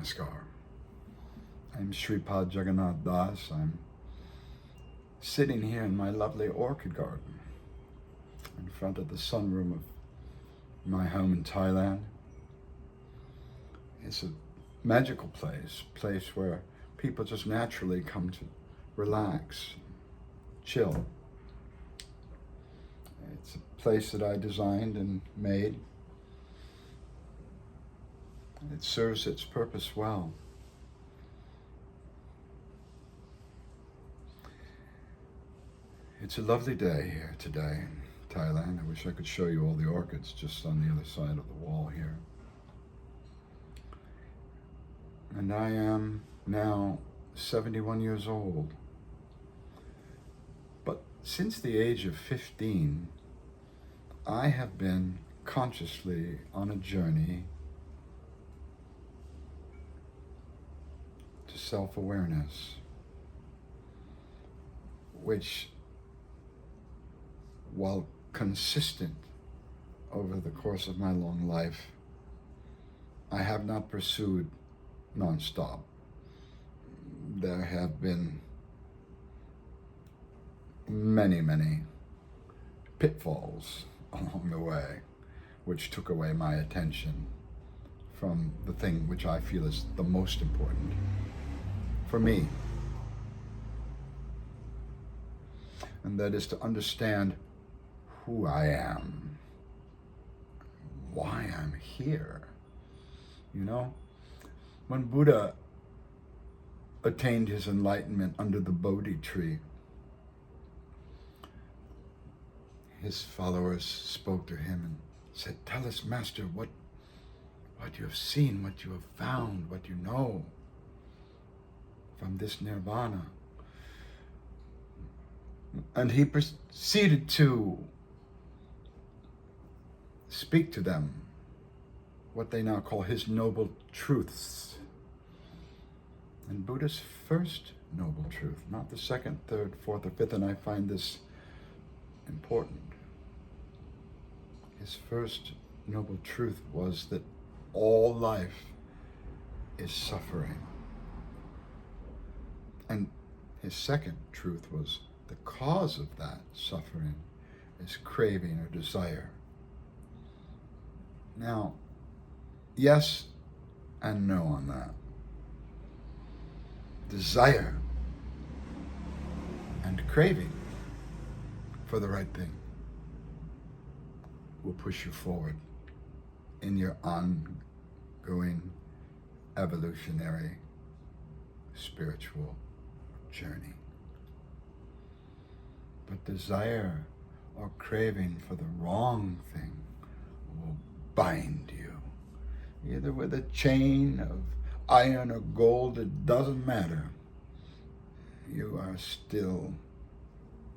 Namaskar. I'm Sripad Jagannatha. I'm sitting here in my lovely orchid garden in front of the sunroom of my home in Thailand. It's a magical place where people just naturally come to relax, chill. It's a place that I designed and made. It serves its purpose well. It's a lovely day here today in Thailand. I wish I could show you all the orchids just on the other side of the wall here. And I am now 71 years old. But since the age of 15, I have been consciously on a journey to self-awareness, which, while consistent over the course of my long life, I have not pursued nonstop. There have been many pitfalls along the way, which took away my attention from the thing which I feel is the most important for me. And that is to understand who I am, why I'm here. You know, when Buddha attained his enlightenment under the Bodhi tree, his followers spoke to him and said, "Tell us, Master, what you have seen, what you have found, what you know from this nirvana." And he proceeded to speak to them what they now call his noble truths. And Buddha's first noble truth, not the second, third, fourth, or fifth, and I find this important. His first noble truth was that all life is suffering. And his second truth was the cause of that suffering is craving or desire. Now, yes and no on that. Desire and craving for the right thing will push you forward in your ongoing evolutionary spiritual journey. But desire or craving for the wrong thing will bind you, either with a chain of iron or gold. It doesn't matter. You are still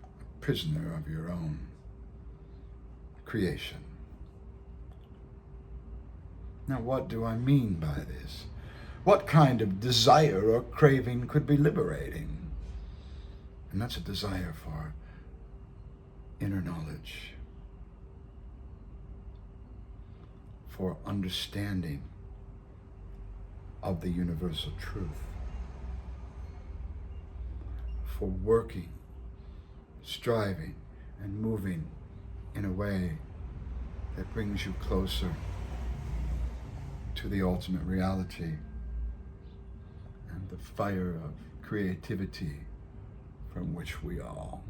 a prisoner of your own creation. Now, what do I mean by this? What kind of desire or craving could be liberating? And that's a desire for inner knowledge, for understanding of the universal truth, for working, striving, and moving in a way that brings you closer to the ultimate reality and the fire of creativity from which we all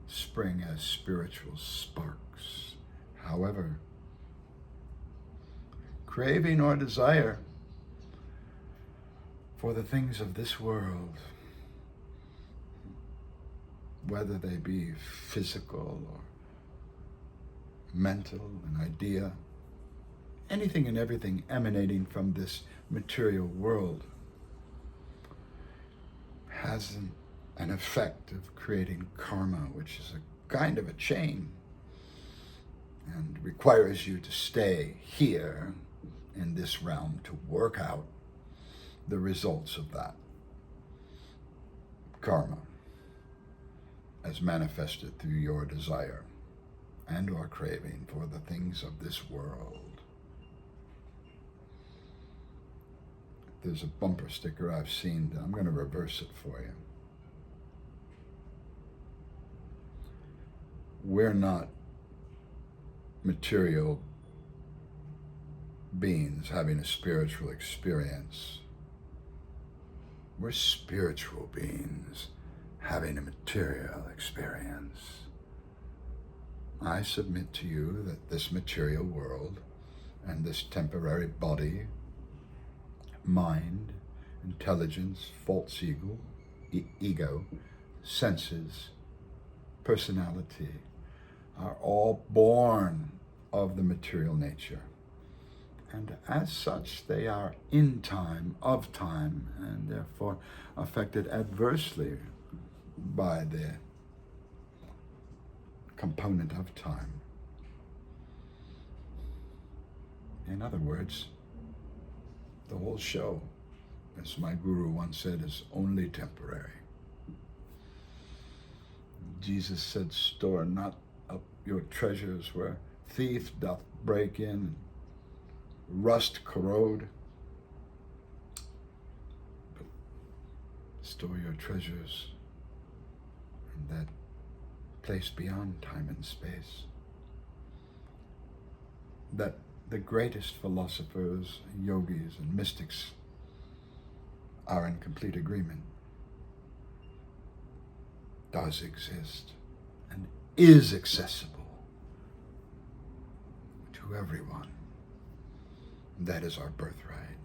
spring as spiritual sparks. However, craving or desire for the things of this world, whether they be physical or mental, an idea, anything and everything emanating from this material world, has an effect of creating karma, which is a kind of a chain and requires you to stay here in this realm to work out the results of that karma as manifested through your desire and or craving for the things of this world. there's a bumper sticker I've seen. I'm going to reverse it for you. We're not material beings having a spiritual experience. We're spiritual beings having a material experience. I submit to you that this material world and this temporary body, mind, intelligence, false ego, senses, personality, are all born of the material nature. And as such, they are in time, of time, and therefore affected adversely by the component of time. In other words, the whole show, as my guru once said, is only temporary. Jesus said, store not up your treasures where thief doth break in, rust corrode, but store your treasures in that place beyond time and space. That the greatest philosophers, yogis, and mystics are in complete agreement. Does exist and is accessible to everyone. That is our birthright.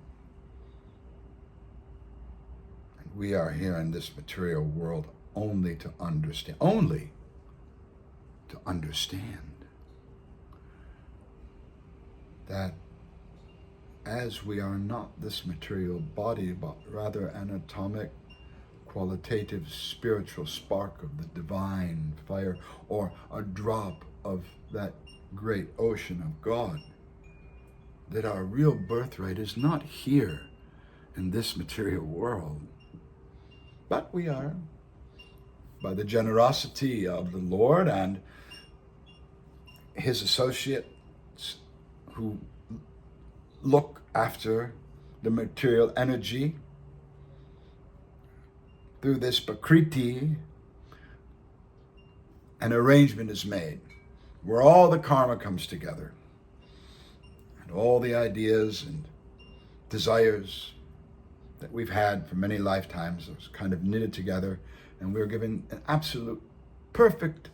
And we are here in this material world only to understand, that as we are not this material body, but rather an atomic, qualitative, spiritual spark of the divine fire, or a drop of that great ocean of God, that our real birthright is not here in this material world, but we are, by the generosity of the Lord and his associates who look after the material energy through this Prakriti, an arrangement is made where all the karma comes together and all the ideas and desires that we've had for many lifetimes is kind of knitted together, and we're given an absolute perfect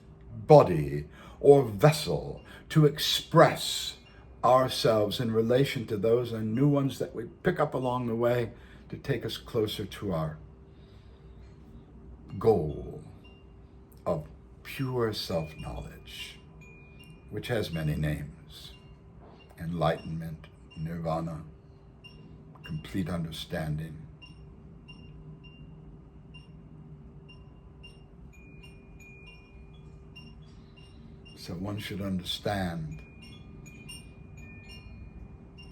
body or vessel to express ourselves in relation to those and new ones that we pick up along the way to take us closer to our goal of pure self-knowledge, which has many names: enlightenment, nirvana, complete understanding. So one should understand,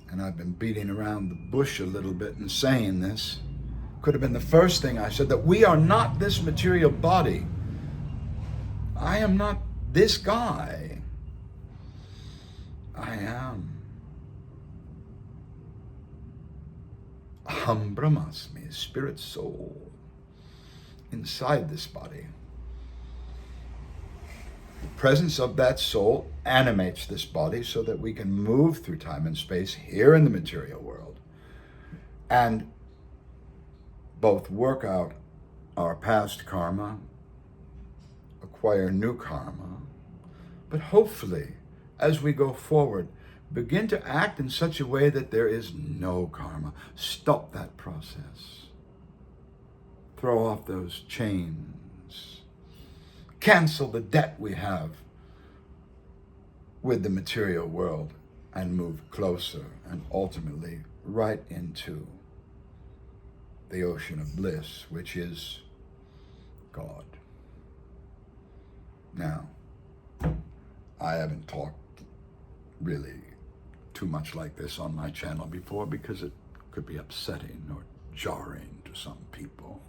and I've been beating around the bush a little bit in saying this, could have been the first thing I said, that we are not this material body. I am not this guy. I am Aham Brahmasmi, spirit soul, inside this body. The presence of that soul animates this body so that we can move through time and space here in the material world and both work out our past karma, acquire new karma, but hopefully, as we go forward, begin to act in such a way that there is no karma. Stop that process. Throw off those chains. Cancel the debt we have with the material world and move closer and ultimately right into the ocean of bliss, which is God. Now, I haven't talked really too much like this on my channel before because it could be upsetting or jarring to some people.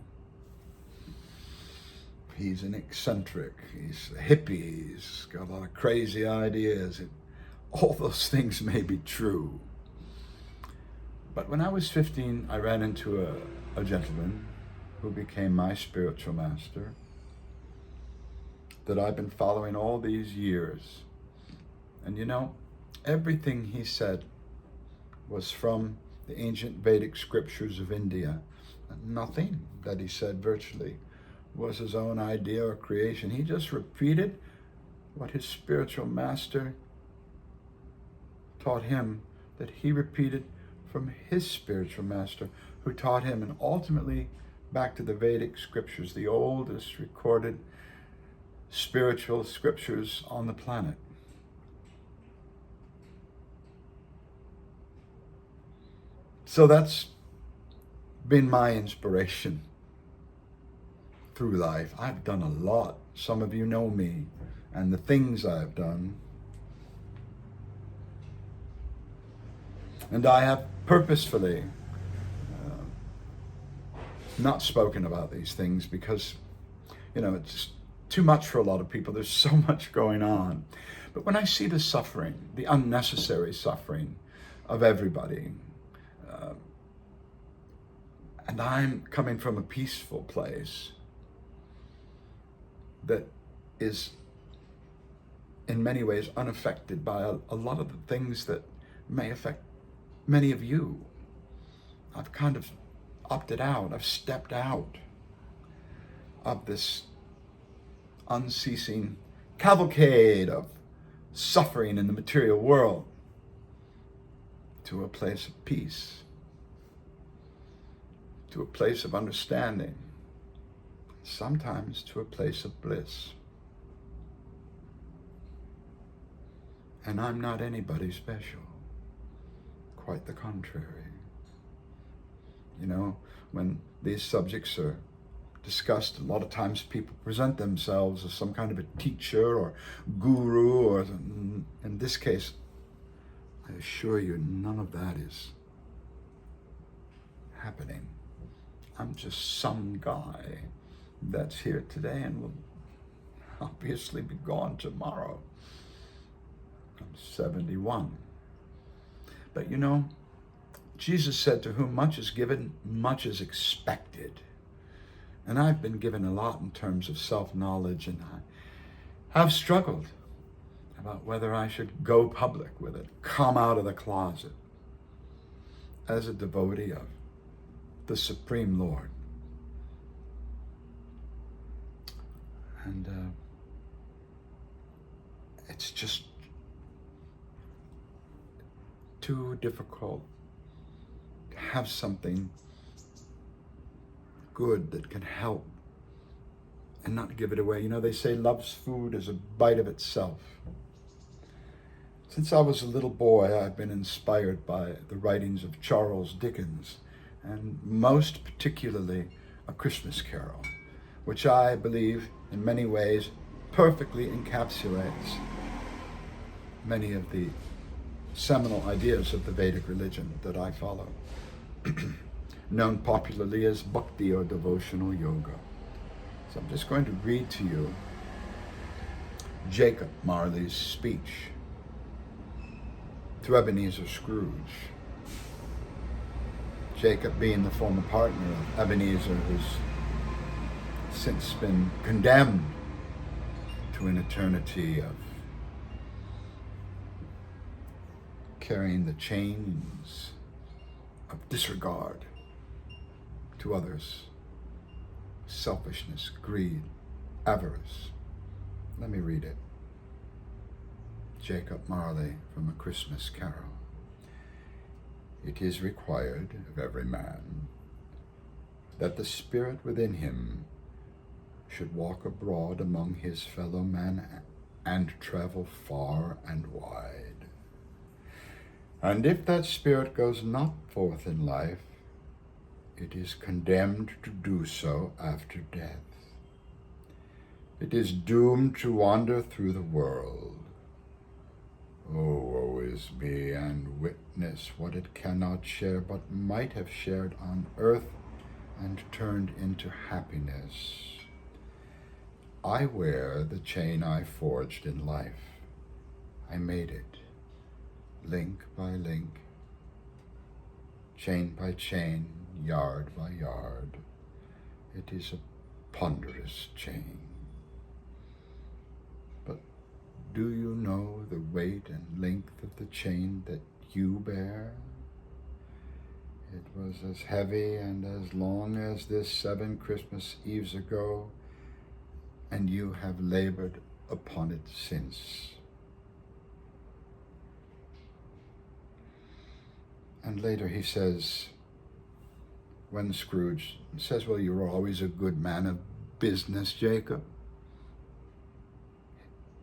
He's an eccentric, he's a hippie, he's got a lot of crazy ideas. All those things may be true. But when I was 15, I ran into a gentleman who became my spiritual master that I've been following all these years. And you know, everything he said was from the ancient Vedic scriptures of India. Nothing that he said virtually was his own idea or creation. He just repeated what his spiritual master taught him, that he repeated from his spiritual master who taught him, and ultimately back to the Vedic scriptures, the oldest recorded spiritual scriptures on the planet. So that's been my inspiration through life. I've done a lot. Some of you know me and the things I've done. And I have purposefully not spoken about these things because, you know, it's just too much for a lot of people. There's so much going on. But when I see the suffering, the unnecessary suffering of everybody, and I'm coming from a peaceful place that is in many ways unaffected by a lot of the things that may affect many of you. I've kind of opted out, I've stepped out of this unceasing cavalcade of suffering in the material world to a place of peace, to a place of understanding, sometimes to a place of bliss. And I'm not anybody special. Quite the contrary. You know, when these subjects are discussed, a lot of times people present themselves as some kind of a teacher or guru, or in this case, I assure you, none of that is happening. I'm just some guy that's here today and will obviously be gone tomorrow. I'm 71. But you know, Jesus said, to whom much is given, much is expected. And I've been given a lot in terms of self-knowledge, and I have struggled about whether I should go public with it, come out of the closet as a devotee of the Supreme Lord. And it's just too difficult to have something good that can help and not give it away. You know, they say love's food is a bite of itself. Since I was a little boy, I've been inspired by the writings of Charles Dickens, and most particularly A Christmas Carol, which I believe in many ways perfectly encapsulates many of the seminal ideas of the Vedic religion that I follow, known popularly as bhakti or devotional yoga. So I'm just going to read to you Jacob Marley's speech to Ebenezer Scrooge. Jacob being the former partner of Ebenezer, who's since been condemned to an eternity of carrying the chains of disregard to others, selfishness, greed, avarice. Let me read it. Jacob Marley from A Christmas Carol. It is required of every man that the spirit within him should walk abroad among his fellow men and travel far and wide. And if that spirit goes not forth in life, it is condemned to do so after death. It is doomed to wander through the world. Oh, woe is me, and witness what it cannot share, but might have shared on earth and turned into happiness. I wear the chain I forged in life. I made it, link by link, chain by chain, yard by yard. It is a ponderous chain. But do you know the weight and length of the chain that you bear? It was as heavy and as long as this 7 Christmas Eves ago, and you have labored upon it since. And later he says, when Scrooge says, well, you were always a good man of business, Jacob.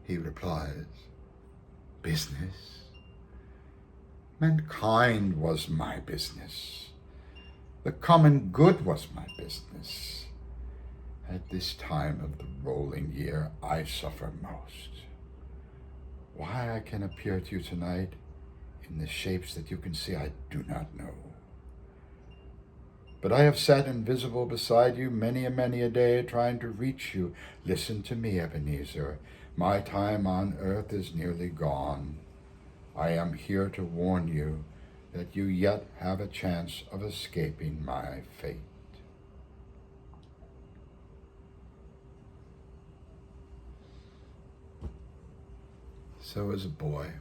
He replies, business? Mankind was my business. The common good was my business. At this time of the rolling year, I suffer most. Why I can appear to you tonight in the shapes that you can see, I do not know. But I have sat invisible beside you many a day, trying to reach you. Listen to me, Ebenezer. My time on earth is nearly gone. I am here to warn you that you yet have a chance of escaping my fate. So as a boy,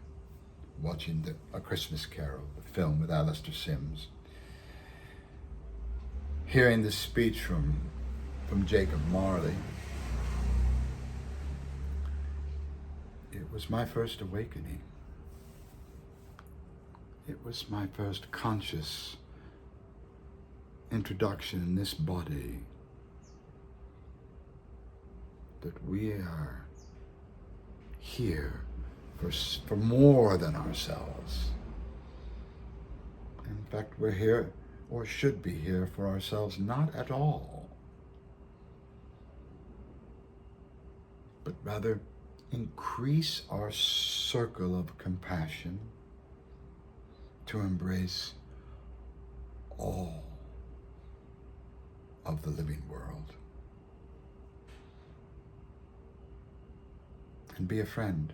watching A Christmas Carol, the film with Alistair Sims, hearing this speech from Jacob Marley, it was my first awakening. It was my first conscious introduction in this body that we are here for more than ourselves. In fact, we're here, or should be here, for ourselves not at all, but rather increase our circle of compassion to embrace all of the living world and be a friend,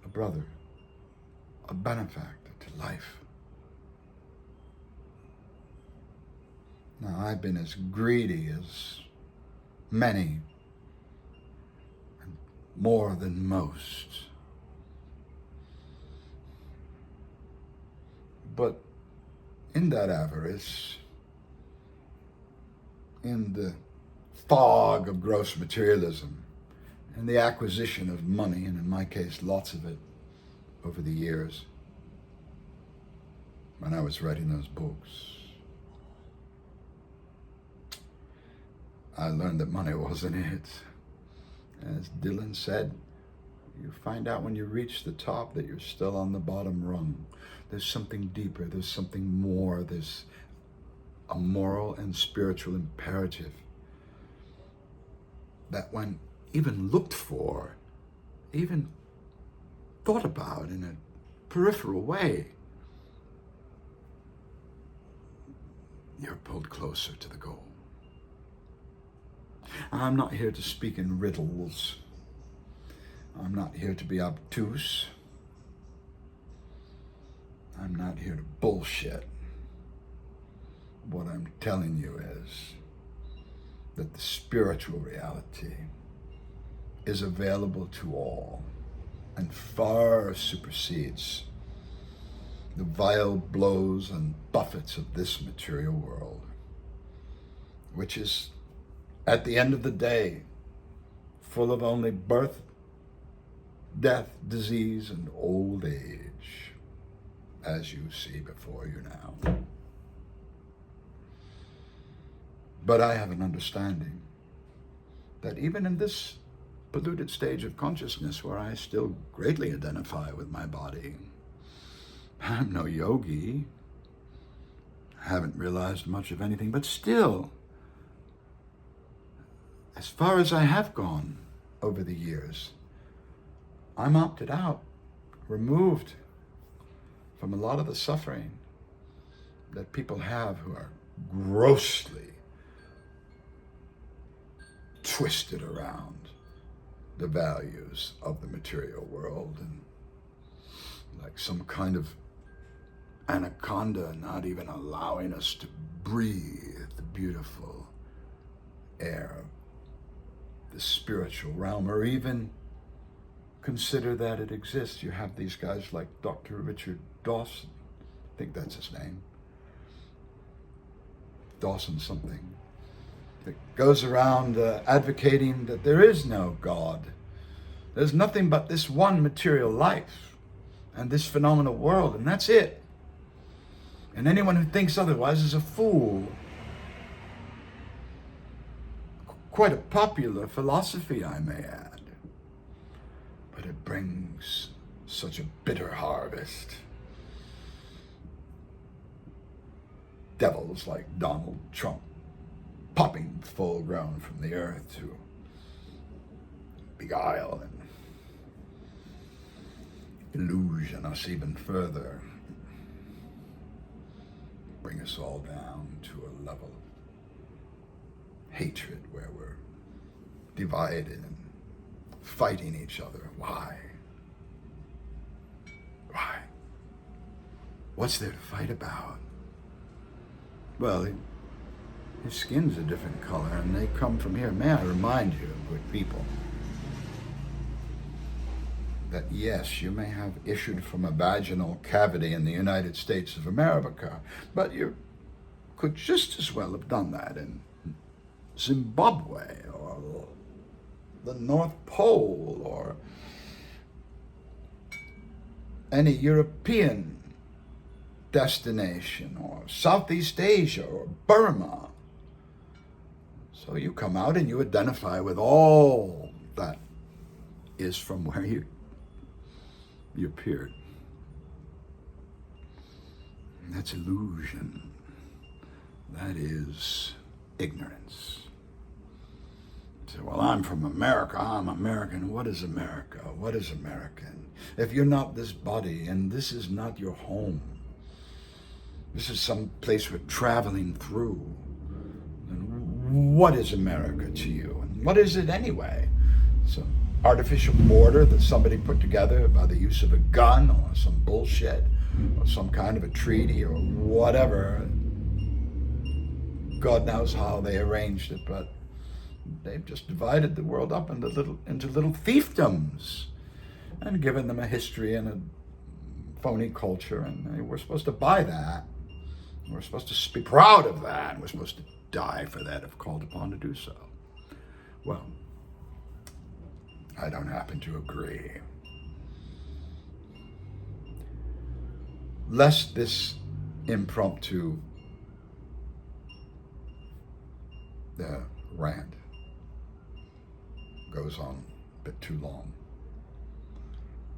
a brother, a benefactor to life. Now, I've been as greedy as many, and more than most. But in that avarice, in the fog of gross materialism, and the acquisition of money, and in my case, lots of it, over the years, when I was writing those books, I learned that money wasn't it. As Dylan said, you find out when you reach the top that you're still on the bottom rung. There's something deeper, there's something more, there's a moral and spiritual imperative that when even looked for, even thought about in a peripheral way, you're pulled closer to the goal. I'm not here to speak in riddles. I'm not here to be obtuse. I'm not here to bullshit. What I'm telling you is that the spiritual reality is available to all and far supersedes the vile blows and buffets of this material world, which is, at the end of the day, full of only birth, death, disease, and old age, as you see before you now. But I have an understanding that even in this polluted stage of consciousness, where I still greatly identify with my body, I'm no yogi, haven't realized much of anything, but still, as far as I have gone over the years, I'm opted out, removed from a lot of the suffering that people have who are grossly twisted around the values of the material world and like some kind of anaconda not even allowing us to breathe the beautiful air of the spiritual realm, or even consider that it exists. You have these guys like Dr. Richard Dawson, I think that's his name, Dawson something, that goes around advocating that there is no God. There's nothing but this one material life and this phenomenal world, and that's it. And anyone who thinks otherwise is a fool. Quite a popular philosophy, I may add. But it brings such a bitter harvest. Devils like Donald Trump popping full grown from the earth to beguile and illusion us even further, bring us all down to a level of hatred where we're divided and fighting each other. Why? Why? What's there to fight about? Well, his skin's a different color, and they come from here. May I remind you, good people, that yes, you may have issued from a vaginal cavity in the United States of America, but you could just as well have done that in Zimbabwe or the North Pole or any European destination or Southeast Asia or Burma. So you come out and you identify with all that is from where you appeared. And that's illusion. That is ignorance. So, well, I'm from America, I'm American. What is America? What is American? If you're not this body and this is not your home, this is some place we're traveling through, then what is America to you? And what is it anyway? Some artificial border that somebody put together by the use of a gun or some bullshit or some kind of a treaty or whatever. God knows how they arranged it, but they've just divided the world up into little fiefdoms and given them a history and a phony culture, and we're supposed to buy that. We're supposed to be proud of that, and we're supposed to die for that if called upon to do so. Well, I don't happen to agree. Lest this impromptu rant goes on a bit too long,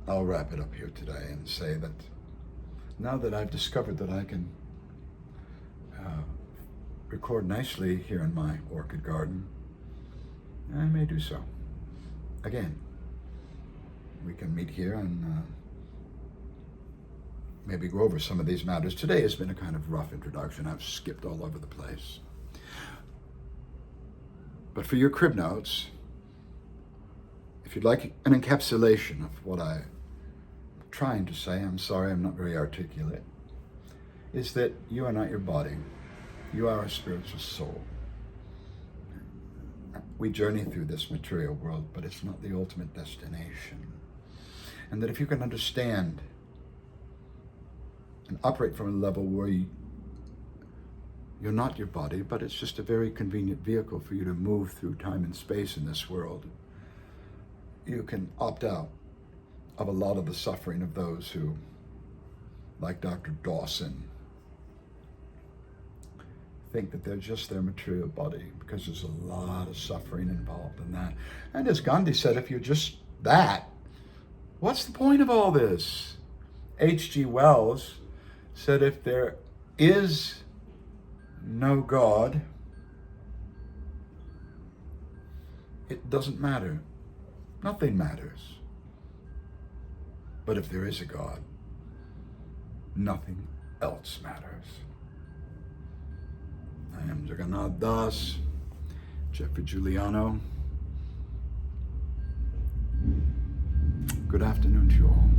I'll wrap it up here today and say that now that I've discovered that I can record nicely here in my orchid garden, I may do so. Again, we can meet here and maybe go over some of these matters. Today has been a kind of rough introduction. I've skipped all over the place. But for your crib notes, if you'd like an encapsulation of what I'm trying to say, I'm sorry I'm not very articulate, is that you are not your body. You are a spiritual soul. We journey through this material world, but it's not the ultimate destination. And that if you can understand and operate from a level where you're not your body, but it's just a very convenient vehicle for you to move through time and space in this world, you can opt out of a lot of the suffering of those who, like Dr. Dawson, think that they're just their material body, because there's a lot of suffering involved in that. And as Gandhi said, if you're just that, what's the point of all this? H.G. Wells said, if there is no God, it doesn't matter. Nothing matters. But if there is a God, nothing else matters. I am Jagannatha, Jeffrey Giuliano. Good afternoon to you all.